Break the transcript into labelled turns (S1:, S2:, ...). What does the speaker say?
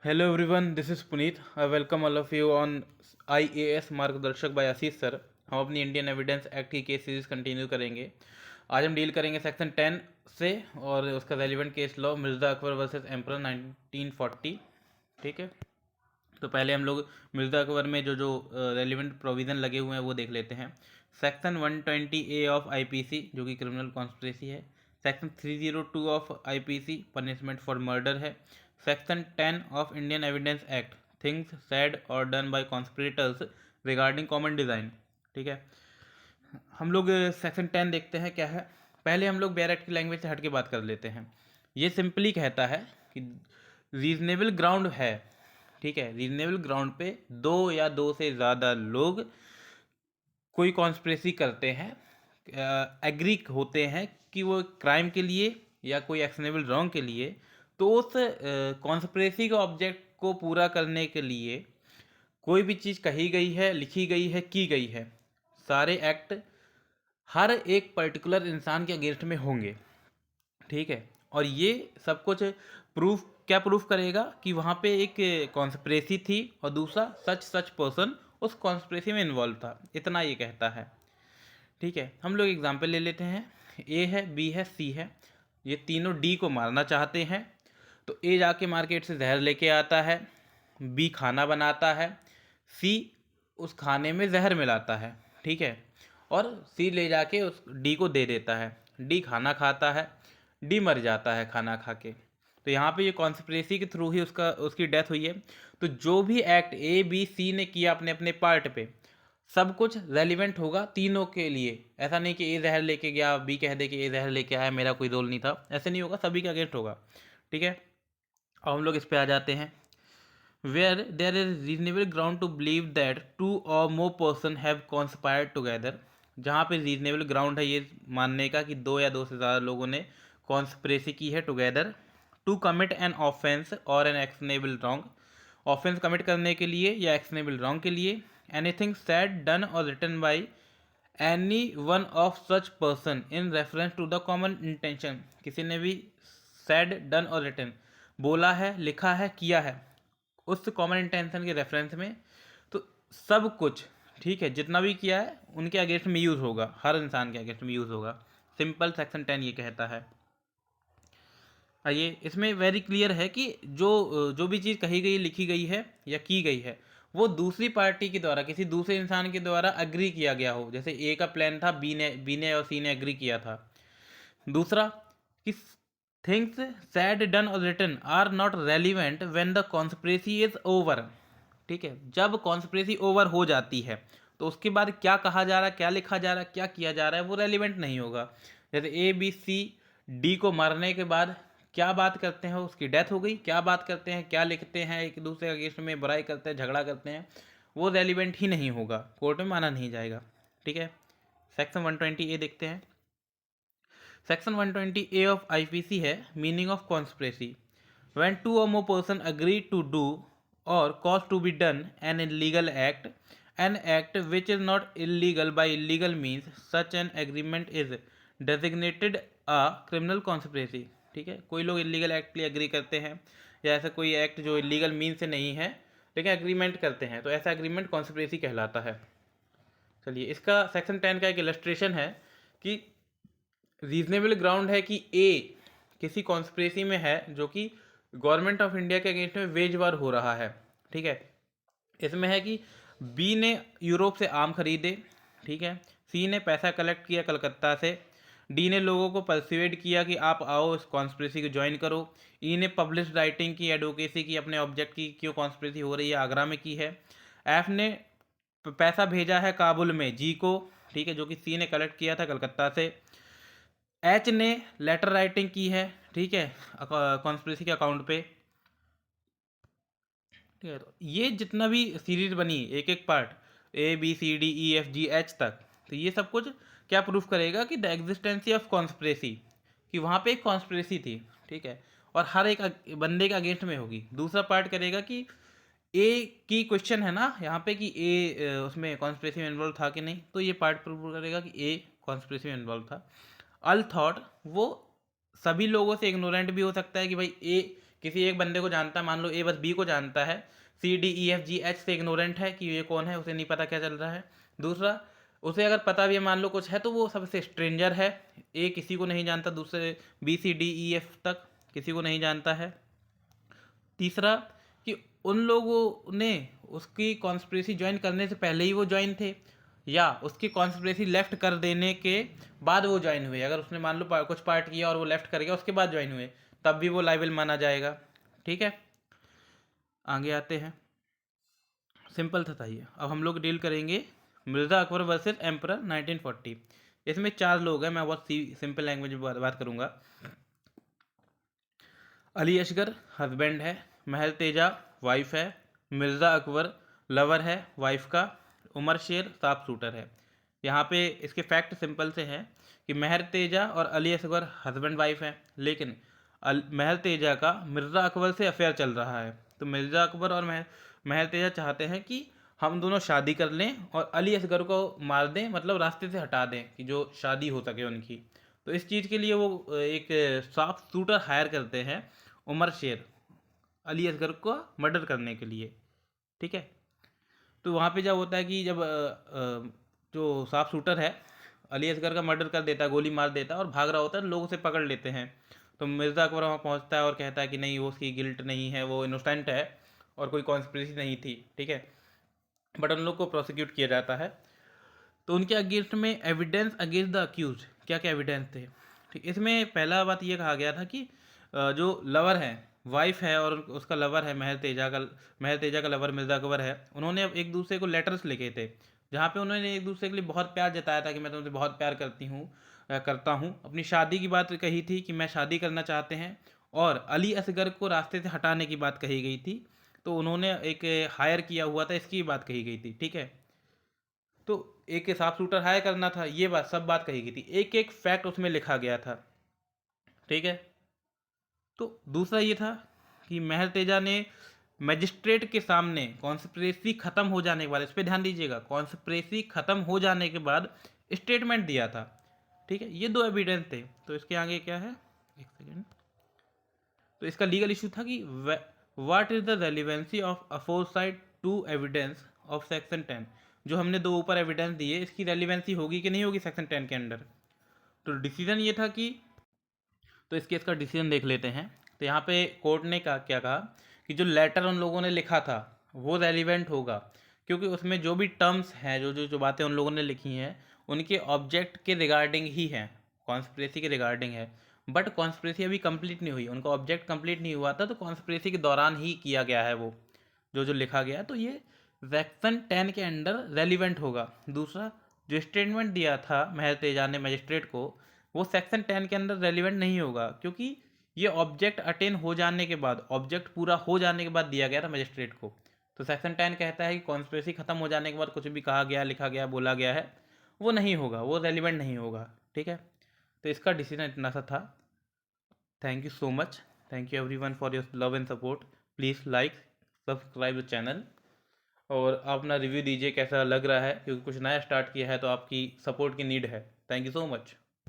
S1: Hello everyone, this is Puneet. I welcome all of you on IAS मार्गदर्शक bye आशीष sir. हम अपनी Indian evidence act की case series continue करेंगे। आज हम डील करेंगे सेक्शन 10 से और उसका relevant case law Mirza Akbar versus emperor 1940। ठीक है, तो पहले हम लोग मिर्ज़ा अकबर में जो जो रेलिवेंट प्रोविज़न लगे हुए हैं वो देख लेते हैं। सेक्शन 120A ऑफ IPC जो कि क्रिमिनल कॉन्स्पिरेसी है। Section 302 of IPC punishment for murder है। Section 10 of Indian evidence act things said or done by conspirators regarding common design. ठीक है, हम लोग सेक्शन 10 देखते हैं क्या है। पहले हम लोग बेयर एक्ट की लैंग्वेज से हट के बात कर लेते हैं। ये सिंपली कहता है कि रीजनेबल ग्राउंड है, ठीक है, रीजनेबल ग्राउंड पे दो या दो से ज़्यादा लोग कोई कॉन्स्पिरेसी करते हैं, एग्री होते हैं कि वो क्राइम के लिए या कोई एक्शनेबल रॉन्ग के लिए, तो उस कॉन्स्पिरेसी के ऑब्जेक्ट को पूरा करने के लिए कोई भी चीज़ कही गई है, लिखी गई है, की गई है, सारे एक्ट हर एक पर्टिकुलर इंसान के अगेंस्ट में होंगे। ठीक है, और ये सब कुछ प्रूफ क्या प्रूफ करेगा कि वहाँ पे एक कॉन्स्पिरेसी थी और दूसरा सच पर्सन उस कॉन्स्पिरेसी में इन्वॉल्व था, इतना ये कहता है। ठीक है, हम लोग एग्जांपल ले लेते हैं। ए है, बी है, सी है, ये तीनों डी को मारना चाहते हैं। तो ए जाके मार्केट से जहर लेके आता है, बी खाना बनाता है, सी उस खाने में जहर मिलाता है। ठीक है, और सी ले जाके उस डी को दे देता है, डी खाना खाता है, डी मर जाता है खाना खा के। तो यहाँ पे ये कॉन्स्पिरेसी के थ्रू ही उसकी डेथ हुई है। तो जो भी एक्ट ए बी सी ने किया अपने अपने पार्ट पे, सब कुछ रेलिवेंट होगा तीनों के लिए। ऐसा नहीं कि ए जहर लेके गया, बी कह दे कि ए जहर लेके आया, मेरा कोई रोल नहीं था, ऐसे नहीं होगा, सभी का अगेंस्ट होगा। ठीक है, अब हम लोग इस पे आ जाते हैं। Where there is reasonable ground to believe that two or more person have conspired together, जहाँ पे रीजनेबल ग्राउंड है ये मानने का कि दो या दो से ज़्यादा लोगों ने कॉन्स्पिरेसी की है together to commit an offence or an actionable wrong, offence commit करने के लिए या एक्शनेबल रॉन्ग के लिए। एनीथिंग सेड डन और written by any one of such person in reference to the common intention, किसी ने भी सेड डन और रिटन बोला है, लिखा है, किया है उस कॉमन इंटेंशन के रेफरेंस में, तो सब कुछ, ठीक है, जितना भी किया है उनके अगेंस्ट में यूज़ होगा, हर इंसान के अगेंस्ट में यूज़ होगा। सिंपल सेक्शन 10 ये कहता है। आइए, इसमें वेरी क्लियर है कि जो जो भी चीज़ कही गई, लिखी गई है या की गई है, वो दूसरी पार्टी के द्वारा, किसी दूसरे इंसान के द्वारा अग्री किया गया हो। जैसे ए का प्लान था, बी ने और सी ने अग्री किया था। दूसरा कि थिंग्स सैड डन और written are not relevant when the conspiracy is over. ठीक है, जब कॉन्स्पिरेसी ओवर हो जाती है तो उसके बाद क्या कहा जा रहा है, क्या लिखा जा रहा है, क्या किया जा रहा है, वो रेलिवेंट नहीं होगा। जैसे ए बी सी डी को मारने के बाद क्या बात करते हैं, उसकी डेथ हो गई, क्या बात करते हैं, क्या लिखते हैं, एक दूसरे के अगेंस्ट में बुराई करते हैं, झगड़ा करते हैं, वो रेलिवेंट ही नहीं होगा, कोर्ट में माना नहीं जाएगा। ठीक है, सेक्शन 120A देखते हैं। सेक्शन 120A ऑफ IPC है meaning of conspiracy. When two or more person agree to do or cause to be done an illegal act, an act which is not illegal by illegal means, such an agreement is designated a criminal conspiracy. ठीक है, कोई लोग illegal act के लिए agree करते हैं या ऐसा कोई एक्ट जो इलीगल मीन से नहीं है लेकिन एग्रीमेंट करते हैं, तो ऐसा एग्रीमेंट कॉन्स्पिरेसी कहलाता है। चलिए, इसका सेक्शन 10 का एक इलस्ट्रेशन है कि रीजनेबल ग्राउंड है कि ए किसी कॉन्स्पिरेसी में है जो कि गवर्नमेंट ऑफ इंडिया के अगेंस्ट में वेज वार हो रहा है। ठीक है, इसमें है कि बी ने यूरोप से आम खरीदे, ठीक है, सी ने पैसा कलेक्ट किया कलकत्ता से, डी ने लोगों को परसुएड किया कि आप आओ इस कॉन्स्पिरेसी को ज्वाइन करो, ई ने पब्लिश राइटिंग की, एडवोकेसी की, अपने ऑब्जेक्ट की क्यों कॉन्स्पिरेसी हो रही है आगरा में की है, एफ ने पैसा भेजा है काबुल में जी को, ठीक है, जो कि सी ने कलेक्ट किया था कलकत्ता से, एच ने लेटर राइटिंग की है, ठीक है, कॉन्स्पिरेसी के अकाउंट पे। ठीक है, तो ये जितना भी सीरीज बनी एक एक पार्ट ABCDEFGH तक, तो ये सब कुछ क्या प्रूफ करेगा कि द एग्जिस्टेंसी ऑफ कॉन्स्पिरेसी, कि वहाँ पे एक कॉन्स्पिरेसी थी। ठीक है, और हर एक बंदे के अगेंस्ट में होगी। दूसरा पार्ट करेगा कि ए की क्वेश्चन है ना यहाँ पे कि ए उसमें कॉन्स्पिरेसी में इन्वॉल्व था कि नहीं, तो ये पार्ट प्रूव करेगा कि ए कॉन्स्पिरेसी में इन्वॉल्व था। अल थॉट वो सभी लोगों से इग्नोरेंट भी हो सकता है कि भाई ए किसी एक बंदे को जानता है, मान लो ए बस बी को जानता है, C D E F G H से इग्नोरेंट है कि ये कौन है, उसे नहीं पता क्या चल रहा है। दूसरा, उसे अगर पता भी है मान लो कुछ है तो वो सबसे स्ट्रेंजर है, ए किसी को नहीं जानता, दूसरे B C D E F तक किसी को नहीं जानता है। तीसरा, कि उन लोगों ने उसकी कॉन्स्पिरेसी ज्वाइन करने से पहले ही वो ज्वाइन थे, या उसकी कॉन्स्पिरेसी लेफ्ट कर देने के बाद वो ज्वाइन हुए। अगर उसने मान लो कुछ पार्ट किया और वो लेफ्ट कर गया उसके बाद ज्वाइन हुए, तब भी वो लाइबल माना जाएगा। ठीक है, आगे आते हैं। सिंपल था ये। अब हम लोग डील करेंगे मिर्ज़ा अकबर वर्सेस एम्परर 1940। इसमें 4 लोग हैं, मैं बहुत सिंपल लैंग्वेज में बात करूँगा। अली असगर हस्बैंड है, महल तेजा वाइफ है, मिर्ज़ा अकबर लवर है वाइफ का, उमर शेर साफ शूटर है। यहाँ पे इसके फैक्ट सिंपल से हैं कि महल तेजा और अली असगर हस्बैंड वाइफ हैं, लेकिन महल तेजा का मिर्ज़ा अकबर से अफेयर चल रहा है। तो मिर्ज़ा अकबर और महल तेजा चाहते हैं कि हम दोनों शादी कर लें और अली असगर को मार दें, मतलब रास्ते से हटा दें कि जो शादी हो सके उनकी। तो इस चीज़ के लिए वो एक साफ शूटर हायर करते हैं, उमर शेर, अली असगर को मर्डर करने के लिए। ठीक है, तो वहाँ पे क्या होता है कि जब जो साफ शूटर है अली असगर का मर्डर कर देता है, गोली मार देता है और भाग रहा होता है, लोग उसे पकड़ लेते हैं। तो मिर्ज़ा अकबर वहाँ पहुँचता है और कहता है कि नहीं, वो उसकी गिल्ट नहीं है, वो इनोसेंट है और कोई कॉन्स्पिरेसी नहीं थी। ठीक है, बट उन लोग को प्रोसिक्यूट किया जाता है। तो उनके अगेंस्ट में एविडेंस अगेंस्ट द अक्यूज, क्या क्या एविडेंस थे। ठीक, इसमें पहला बात ये कहा गया था कि जो लवर है, वाइफ है और उसका लवर है महल तेजा का लवर मिर्ज़ा अकबर है, उन्होंने अब एक दूसरे को लेटर्स लिखे थे जहाँ पे उन्होंने एक दूसरे के लिए बहुत प्यार जताया था कि मैं तुमसे बहुत प्यार करता हूँ। अपनी शादी की बात कही थी कि मैं शादी करना चाहते हैं, और अली असगर को रास्ते से हटाने की बात कही गई थी। तो उन्होंने एक हायर किया हुआ था, इसकी बात कही गई थी। ठीक है, तो एक साफ शूटर हायर करना था, ये बात सब बात कही गई थी, एक एक फैक्ट उसमें लिखा गया था। ठीक है, तो दूसरा ये था कि महल तेजा ने मजिस्ट्रेट के सामने कॉन्स्पिरेसी ख़त्म हो जाने के बाद, इस पर ध्यान दीजिएगा, कॉन्स्पिरेसी ख़त्म हो जाने के बाद स्टेटमेंट दिया था। ठीक है, ये 2 एविडेंस थे। तो इसके आगे क्या है, एक सेकेंड। तो इसका लीगल इशू था कि what is the relevancy of aforesaid to evidence of section 10। जो हमने 2 ऊपर एविडेंस दिए, इसकी रेलिवेंसी होगी कि नहीं होगी सेक्शन 10 के अंडर। तो डिसीजन ये था कि, तो इस केस का डिसीजन देख लेते हैं। तो यहाँ पे कोर्ट ने क्या कहा कि जो लेटर उन लोगों ने लिखा था वो रेलिवेंट होगा, क्योंकि उसमें जो भी टर्म्स हैं, जो बातें उन लोगों ने लिखी हैं, उनके ऑब्जेक्ट के रिगार्डिंग ही हैं, कॉन्स्पिरेसी के रिगार्डिंग है। बट कॉन्स्पिरेसी अभी कंप्लीट नहीं हुई, उनका ऑब्जेक्ट कंप्लीट नहीं हुआ था, तो कॉन्स्पिरेसी के दौरान ही किया गया है वो जो लिखा गया, तो ये सेक्शन 10 के अंडर रेलिवेंट होगा। दूसरा, जो स्टेटमेंट दिया था महल तेजा ने मजिस्ट्रेट को, वो सेक्शन 10 के अंदर रेलिवेंट नहीं होगा, क्योंकि ये ऑब्जेक्ट अटेन हो जाने के बाद, ऑब्जेक्ट पूरा हो जाने के बाद दिया गया था मजिस्ट्रेट को। तो सेक्शन 10 कहता है कि कॉन्स्पिरेसी खत्म हो जाने के बाद कुछ भी कहा गया, लिखा गया, बोला गया है, वो नहीं होगा, वो रेलिवेंट नहीं होगा। ठीक है, तो इसका डिसीजन इतना सा था। Thank you so much, thank you everyone for your love and support. Please like subscribe the channel, और आप अपना रिव्यू दीजिए कैसा लग रहा है, क्योंकि कुछ नया स्टार्ट किया है तो आपकी सपोर्ट की नीड है। Thank you so much.